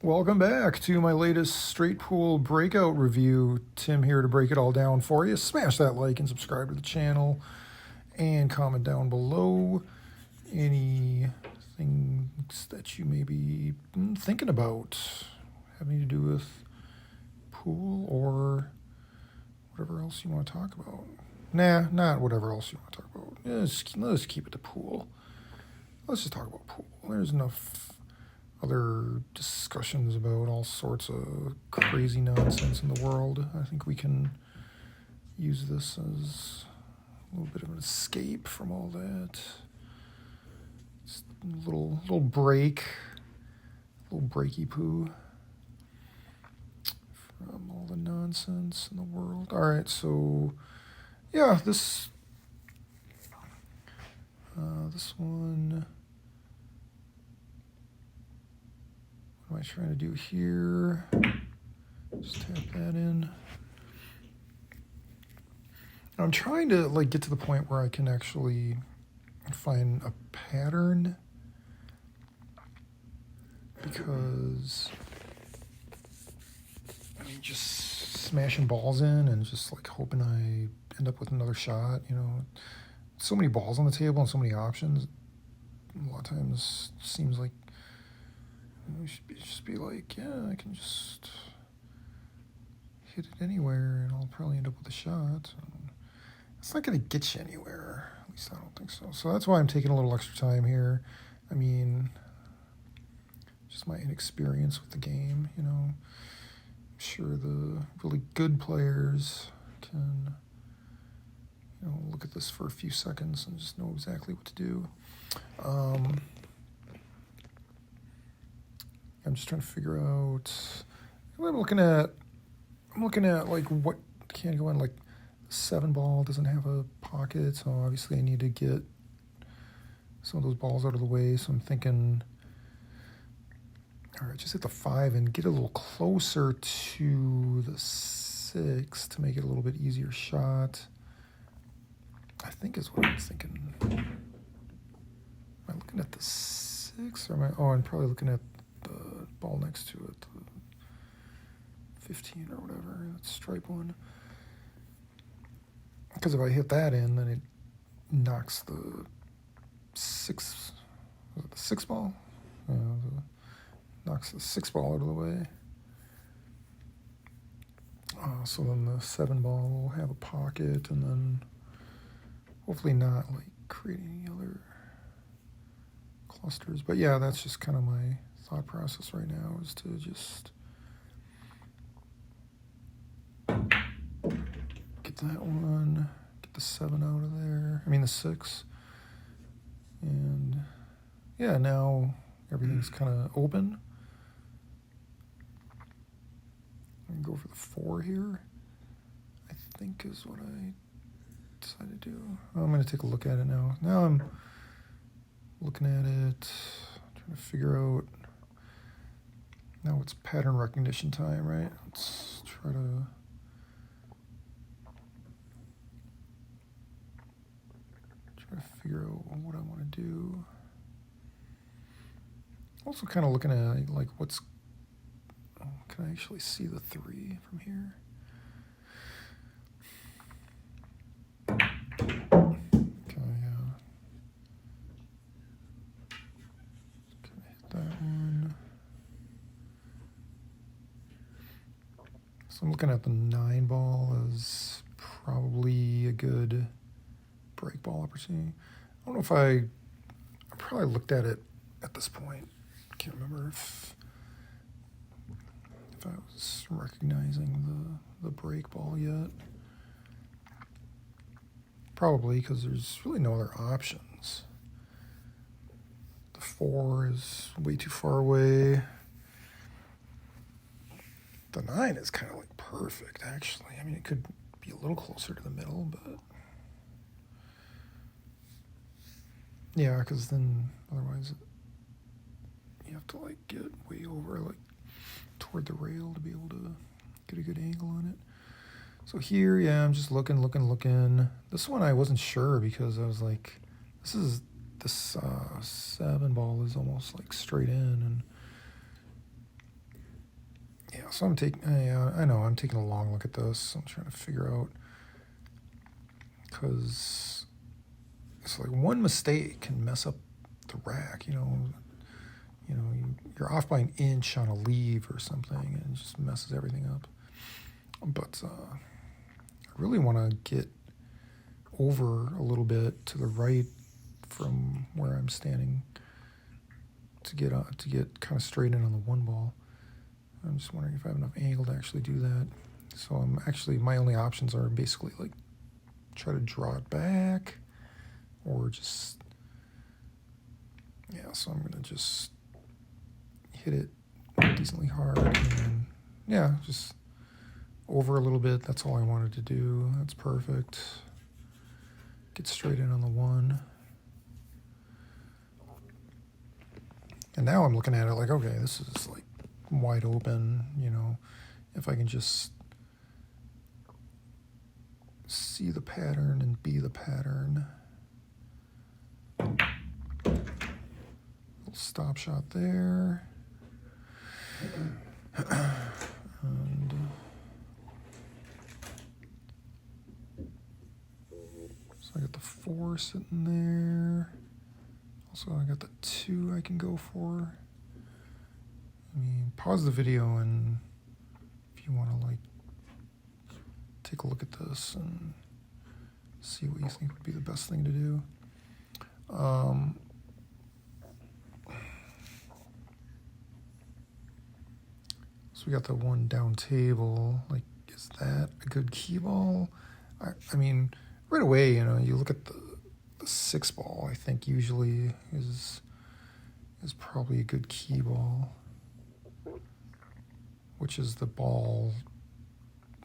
Welcome back to my latest straight pool breakout review. Tim here to break it all down for you. Smash that like and subscribe to the channel and comment down below any things that you may be thinking about having to do with pool or whatever else you want to talk about. Nah, not whatever else you want to talk about. Let's keep it to pool. Let's just talk about pool. There's enough other discussions about all sorts of crazy nonsense in the world. I think we can use this as a little bit of an escape from all that. Just a little break, a little breaky poo from all the nonsense in the world. All right, so yeah, this one. What am I trying to do here? Just tap that in. I'm trying to get to the point where I can actually find a pattern, because just smashing balls in and just hoping I end up with another shot, so many balls on the table and so many options. A lot of times it seems like we should just be like, yeah, I can just hit it anywhere and I'll probably end up with a shot. It's not going to get you anywhere. At least I don't think so. So that's why I'm taking a little extra time here. Just my inexperience with the game, I'm sure the really good players can, look at this for a few seconds and just know exactly what to do. I'm just trying to figure out. I'm looking at what can go in. 7 ball doesn't have a pocket, so obviously I need to get some of those balls out of the way. So I'm thinking, all right, just hit the 5 and get a little closer to the 6 to make it a little bit easier shot, I think is what I'm thinking. Am I looking at the 6 or am I? Oh, I'm probably looking at the ball next to it, the 15 or whatever, that stripe one. Because if I hit that in, then it knocks the 6. Was it the 6 ball? Knocks the 6 ball out of the way. So then the 7 ball will have a pocket, and then hopefully not create any other clusters. But yeah, that's just kind of my thought process right now, is to just get that one, get the 7 out of there. The 6. And yeah, now everything's kind of open. I'm gonna go for the 4 here, I think is what I decided to do. I'm going to take a look at it now. Now I'm looking at it, trying to figure out. Now it's pattern recognition time, right? Let's try to figure out what I want to do. Also kind of looking at what's, can I actually see the 3 from here? Okay, yeah. Can I hit that one? So I'm looking at the 9 ball as probably a good break ball opportunity. I don't know if I probably looked at it at this point. I can't remember if I was recognizing the break ball yet. Probably, because there's really no other options. The 4 is way too far away. The 9 is kind of perfect, actually. It could be a little closer to the middle, but yeah, because then otherwise you have to get way over toward the rail to be able to get a good angle on it. So here, yeah, I'm just looking. This one I wasn't sure, because I was this 7 ball is almost straight in, and Yeah, so I'm taking, I know, I'm taking a long look at this. I'm trying to figure out, because it's like one mistake can mess up the rack, you know, you're off by an inch on a leave or something, and it just messes everything up. But I really want to get over a little bit to the right from where I'm standing to get kind of straight in on the one ball. I'm just wondering if I have enough angle to actually do that. So I'm actually, my only options are basically like try to draw it back, or just, yeah, so I'm gonna just hit it decently hard, and then, yeah, just over a little bit. That's all I wanted to do. That's perfect. Get straight in on the one. And now I'm looking at it like, okay, this is like wide open, you know, if I can just see the pattern and be the pattern. Little stop shot there. And so I got the 4 sitting there. Also, I got the 2 I can go for. I mean, pause the video and if you want to like take a look at this and see what you think would be the best thing to do. So we got the one down table. Like, is that a good key ball? I mean, right away, you know, you look at the 6 ball, I think usually is probably a good key ball, which is the ball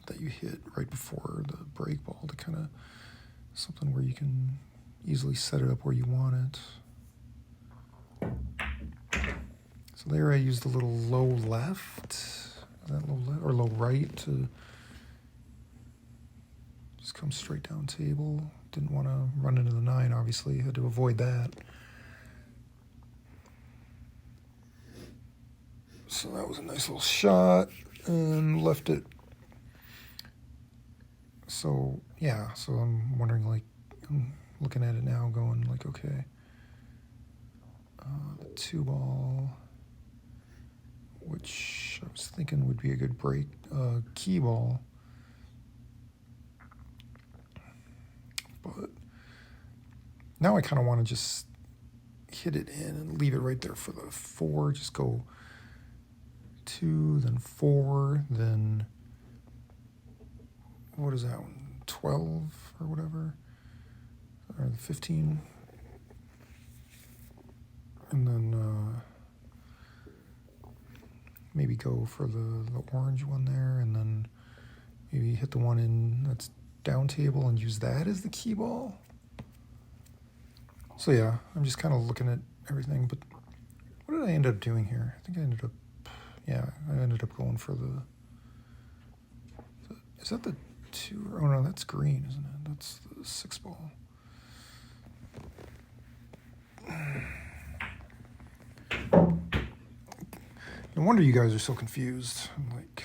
that you hit right before the break ball, to kind of something where you can easily set it up where you want it. So there I used a little low left, is that low left or low right, to just come straight down table. Didn't want to run into the 9, obviously, had to avoid that. So that was a nice little shot, and left it. So yeah, so I'm wondering, like, I'm looking at it now going like, okay, the 2 ball, which I was thinking would be a good break key ball, but now I kind of want to just hit it in and leave it right there for the 4. Just go 2, then 4, then what is that one? 12 or whatever, or 15, and then maybe go for the orange one there, and then maybe hit the one in that's down table and use that as the key ball. So yeah, I'm just kind of looking at everything, but what did I end up doing here? I think I ended up going for the is that the 2? Oh no, that's green, isn't it? That's the 6 ball. No wonder you guys are so confused. I'm like,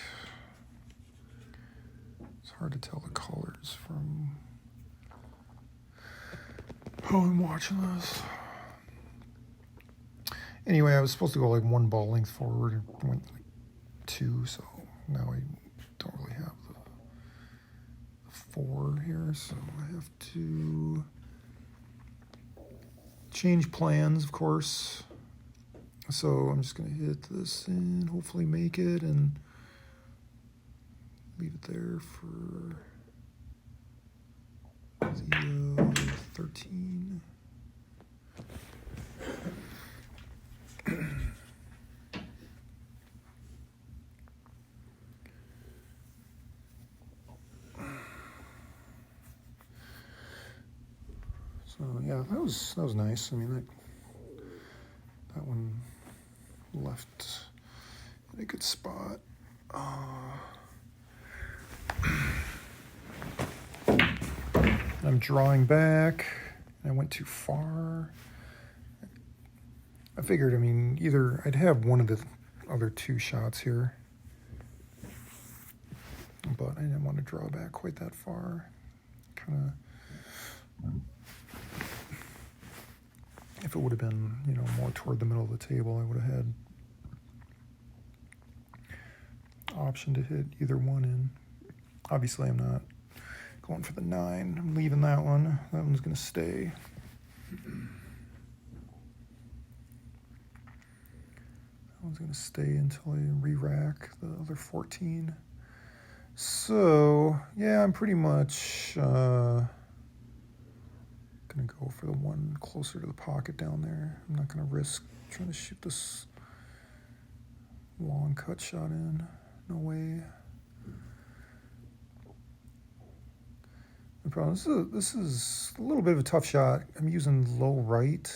it's hard to tell the colors from how I'm watching this. Anyway, I was supposed to go like 1 ball length forward and went like 2, so now I don't really have the 4 here, so I have to change plans, of course. So I'm just going to hit this in, hopefully make it, and leave it there for the 13. So yeah, that was nice. I mean, that one left in a good spot. I'm drawing back. I went too far. I figured, I mean, either I'd have one of the other 2 shots here. but I didn't want to draw back quite that far. Kind of, if it would have been, you know, more toward the middle of the table, I would have had option to hit either one in. Obviously, I'm not going for the 9. I'm leaving that one. That one's going to stay. That one's going to stay until I re-rack the other 14. So, yeah, I'm pretty much going to go for the one closer to the pocket down there. I'm not going to risk trying to shoot this long cut shot in. No way. The problem is this is a little bit of a tough shot. I'm using low right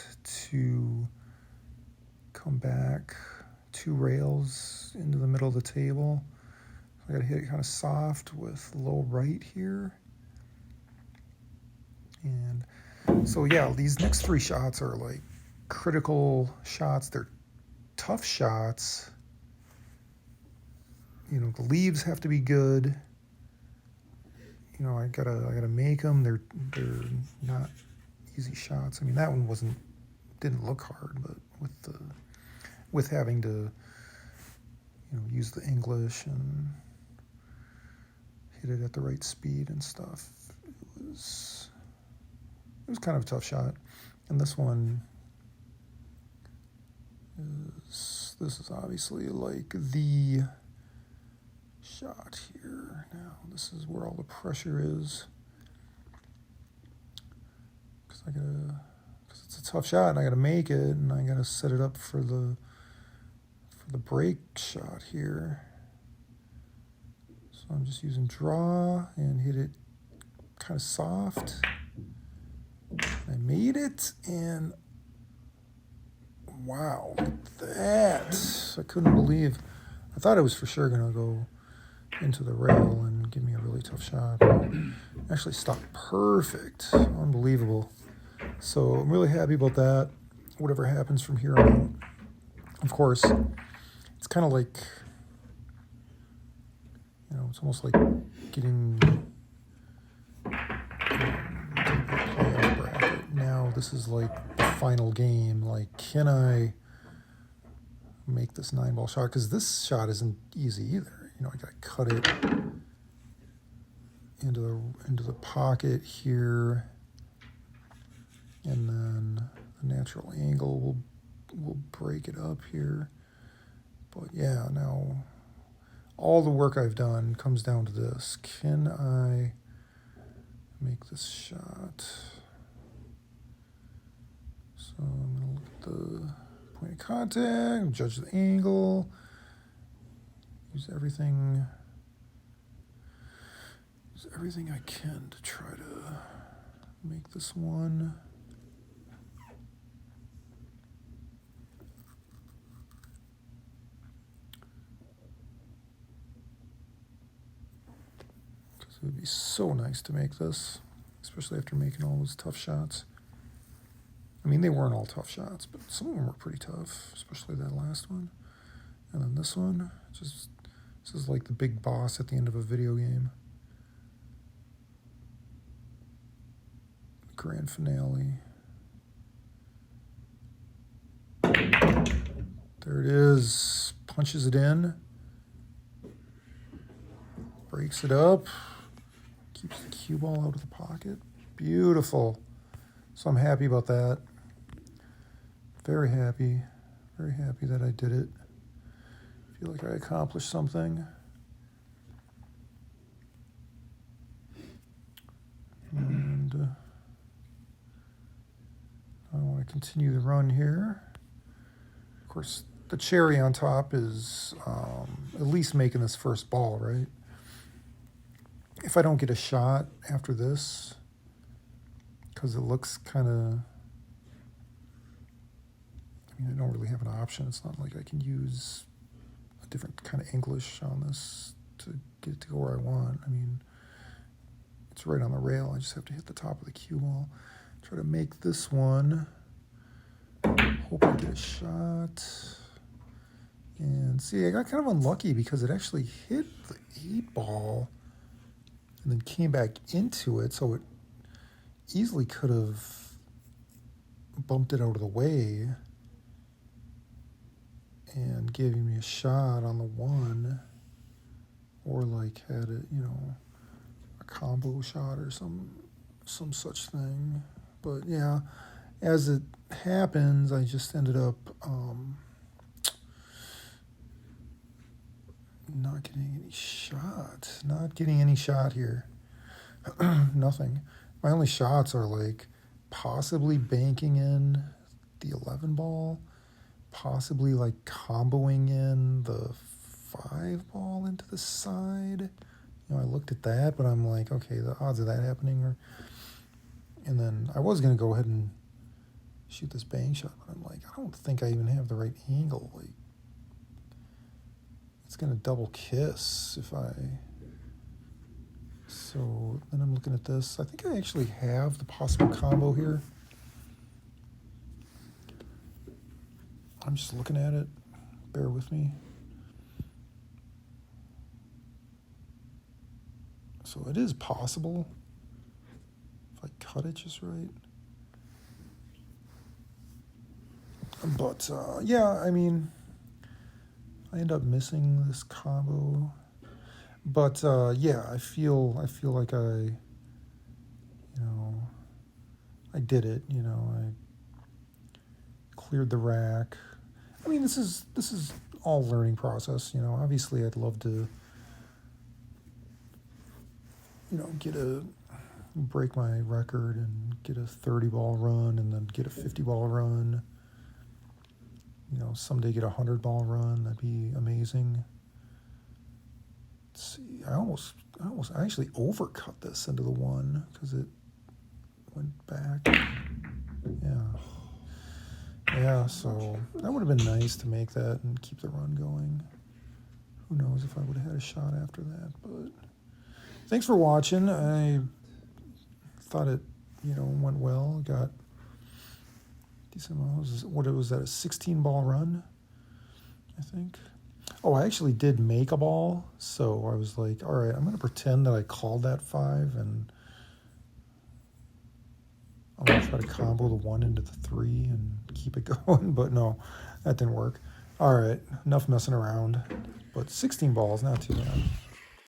to come back 2 rails into the middle of the table. I gotta hit it kind of soft with low right here. And so yeah, these next 3 shots are like critical shots. They're tough shots. You know, the leaves have to be good. You know, I gotta make them. They're not easy shots. I mean, that one didn't look hard, but with having to, you know, use the English and hit it at the right speed and stuff, it was kind of a tough shot. And this one this is obviously like the shot here. Now this is where all the pressure is, because it's a tough shot and I gotta make it, and I gotta set it up for the break shot here. So I'm just using draw and hit it kind of soft. I made it, and wow, look at that. I couldn't believe, I thought it was for sure gonna go into the rail and give me a really tough shot. Actually stopped perfect. Unbelievable. So I'm really happy about that. Whatever happens from here on out. Of course, it's kind of like, you know, it's almost like getting playoff bracket. Now this is like the final game. Like, can I make this 9-ball shot? Because this shot isn't easy either. You know, I gotta cut it into the pocket here, and then the natural angle will break it up here. But yeah, now all the work I've done comes down to this. Can I make this shot? So I'm gonna look at the point of contact, judge the angle. Use everything I can to try to make this one. Because it would be so nice to make this, especially after making all those tough shots. I mean, they weren't all tough shots, but some of them were pretty tough, especially that last one. And then this one, this is like the big boss at the end of a video game. Grand finale. There it is. Punches it in. Breaks it up. Keeps the cue ball out of the pocket. Beautiful. So I'm happy about that. Very happy. Very happy that I did it. Feel like I accomplished something. And I want to continue the run here. Of course, the cherry on top is at least making this first ball, right? If I don't get a shot after this, because it looks kind of, I mean, I don't really have an option. It's not like I can use a different kind of English on this to get it to go where I want. I mean, it's right on the rail. I just have to hit the top of the cue ball. Try to make this one. Hope I get a shot. And see, I got kind of unlucky because it actually hit the 8-ball. and then came back into it, so it easily could have bumped it out of the way and giving me a shot on the one, or like had it, you know, a combo shot or some such thing. But yeah, as it happens, I just ended up not getting any shot here. Nothing. My only shots are like possibly banking in the 11 ball, possibly like comboing in the 5 ball into the side. You know, I looked at that, but I'm like, okay, the odds of that happening and then I was going to go ahead and shoot this bang shot, but I'm like, I don't think I even have the right angle. Like, it's going to double kiss if I... So then I'm looking at this. I think I actually have the possible combo here. I'm just looking at it. Bear with me. So it is possible if I cut it just right. But yeah, I mean, I end up missing this combo. But yeah, I feel like I did it. You know, I cleared the rack. I mean, this is all learning process. You know, obviously, I'd love to, you know, break my record and get a 30 ball run, and then get a 50 ball run. You know, someday get a 100 ball run. That'd be amazing. Let's see, I actually overcut this into the one because it went back. Yeah, so that would have been nice to make that and keep the run going. Who knows if I would have had a shot after that, but thanks for watching. I thought it, you know, went well. Got decent amount. What was that, a 16 ball run, I think? Oh, I actually did make a ball, so I was like, all right, I'm going to pretend that I called that 5, and I'm going to try to combo the 1 into the 3 and keep it going, but no, that didn't work. All right, enough messing around, but 16 balls, not too bad.